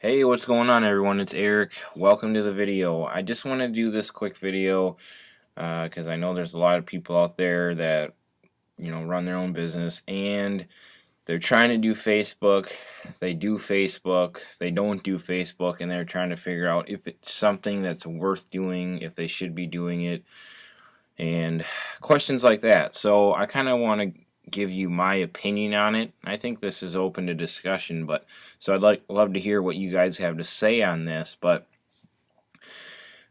Hey, what's going on everyone? It's Eric. Welcome to the video. I just want to do this quick video because I know there's a lot of people out there that run their own business and they're trying to do Facebook. They do Facebook, they don't do Facebook, and they're trying to figure out if it's something that's worth doing, if they should be doing it, and questions like that. So I kind of want to give you my opinion on it. I think this is open to discussion, but so love to hear what you guys have to say on this. But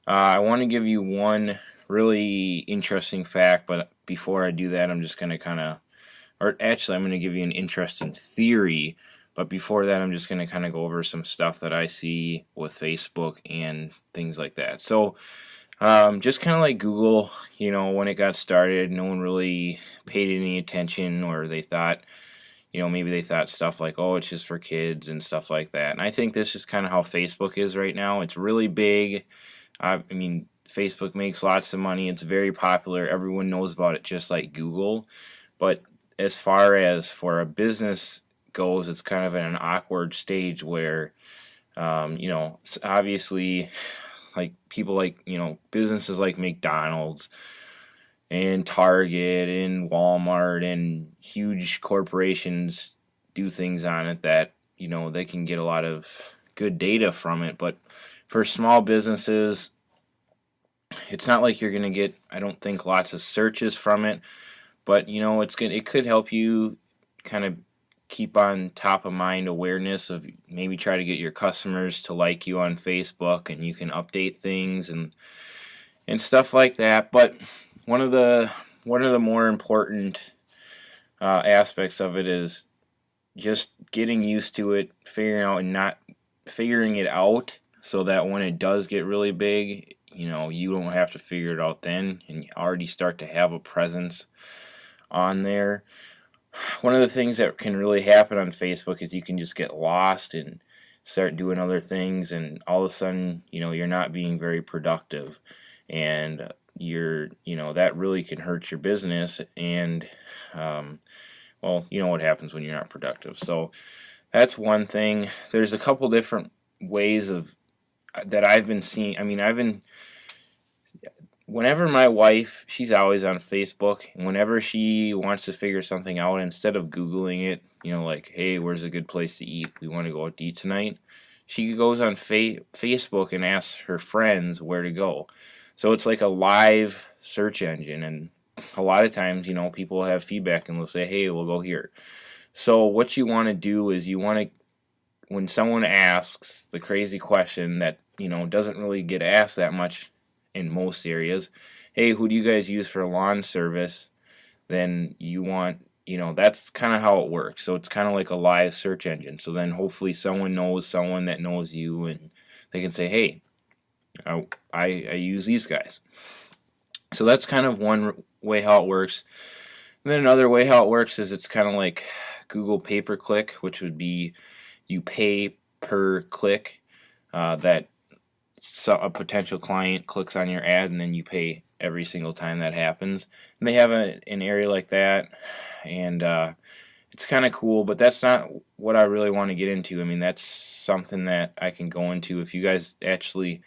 I want to give you one really interesting fact. But before I do that, I'm just going to or actually, I'm going to give you an interesting theory. But before that, I'm just going to kind of go over some stuff that I see with Facebook and things like that. So just kind of like Google, when it got started, no one really paid any attention, or they thought, maybe they thought stuff like, oh, it's just for kids and stuff like that. And I think this is kind of how Facebook is right now. It's really big. I mean, Facebook makes lots of money. It's very popular. Everyone knows about it, just like Google. But as far as for a business goes, it's kind of in an awkward stage where, obviously, like people like businesses like McDonald's and Target and Walmart and huge corporations do things on it that they can get a lot of good data from it. But for small businesses, it's not like you're gonna get, I don't think, lots of searches from it. But it could help you kind of keep on top of mind awareness of, maybe try to get your customers to like you on Facebook, and you can update things and stuff like that. But one of the more important aspects of it is just getting used to it, figuring it out, so that when it does get really big, you don't have to figure it out then, and you already start to have a presence on there. One of the things that can really happen on Facebook is you can just get lost and start doing other things, and all of a sudden, you're not being very productive, and that really can hurt your business. And well, you know what happens when you're not productive. So that's one thing. There's a couple different ways of that I've been seeing. I mean, whenever my wife, she's always on Facebook, and whenever she wants to figure something out, instead of Googling it, like, hey, where's a good place to eat? We want to go out to eat tonight. She goes on Facebook and asks her friends where to go. So it's like a live search engine, and a lot of times, people have feedback and they'll say, hey, we'll go here. So what you want to do is when someone asks the crazy question that, doesn't really get asked that much in most areas, hey, who do you guys use for lawn service? Then that's kind of how it works. So it's kind of like a live search engine. So then hopefully someone knows someone that knows you, and they can say, hey, I use these guys. So that's kind of one way how it works. And then another way how it works is it's kind of like Google pay-per-click, which would be you pay per click that a potential client clicks on your ad, and then you pay every single time that happens. And they have an area like that, and it's kind of cool, but that's not what I really want to get into. I mean, that's something that I can go into if you guys actually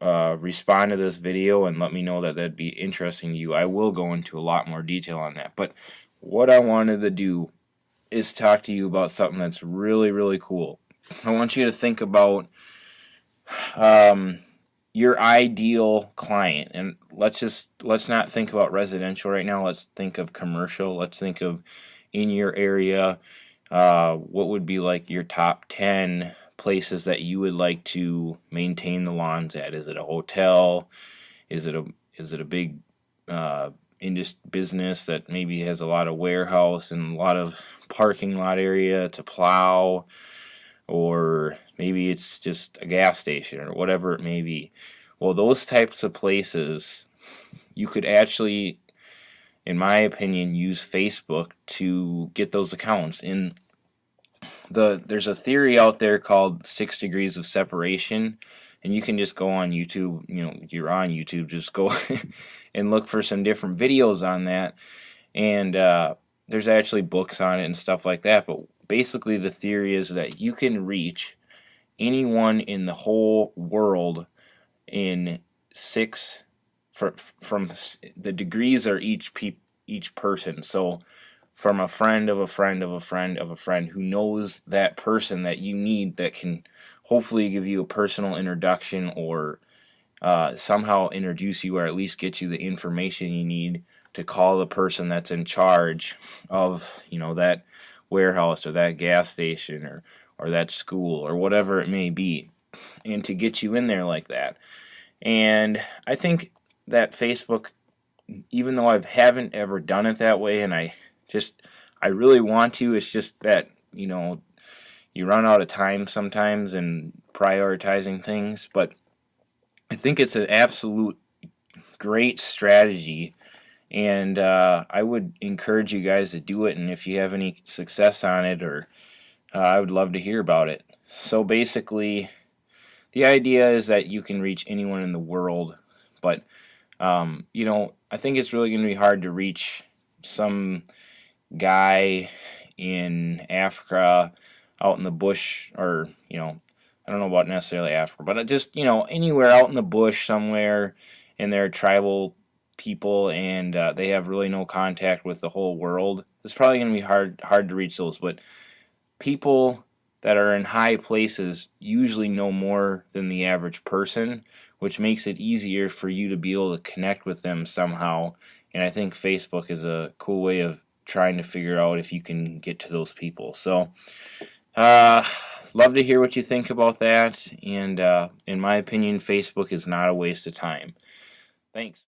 respond to this video and let me know that that'd be interesting to you. I will go into a lot more detail on that. But what I wanted to do is talk to you about something that's really, really cool. I want you to think about your ideal client, and let's not think about residential right now. Let's think of commercial. Let's think of, in your area, what would be like your top 10 places that you would like to maintain the lawns at. Is it a hotel? Is it a big business that maybe has a lot of warehouse and a lot of parking lot area to plow? Or maybe it's just a gas station or whatever it may be. Well, those types of places, you could actually, in my opinion, use Facebook to get those accounts. There's a theory out there called 6 degrees of separation, and you can just go on YouTube. You're on YouTube, just go and look for some different videos on that, and there's actually books on it and stuff like that. But basically, the theory is that you can reach anyone in the whole world in six from the degrees are each person. So from a friend of a friend of a friend of a friend who knows that person that you need, that can hopefully give you a personal introduction, or somehow introduce you, or at least get you the information you need to call the person that's in charge of, that warehouse or that gas station, or that school or whatever it may be, and to get you in there like that. And I think that Facebook, even though I haven't ever done it that way, and I really want to, it's just that, you run out of time sometimes in prioritizing things. But I think it's an absolute great strategy, and I would encourage you guys to do it. And if you have any success on it, or I would love to hear about it. So basically, the idea is that you can reach anyone in the world, but I think it's really going to be hard to reach some guy in Africa, out in the bush, or I don't know about necessarily Africa, but just anywhere out in the bush somewhere, and they're tribal people, and they have really no contact with the whole world. It's probably going to be hard to reach those, but people that are in high places usually know more than the average person, which makes it easier for you to be able to connect with them somehow. And I think Facebook is a cool way of trying to figure out if you can get to those people. So, uh, love to hear what you think about that. And in my opinion, Facebook is not a waste of time. Thanks.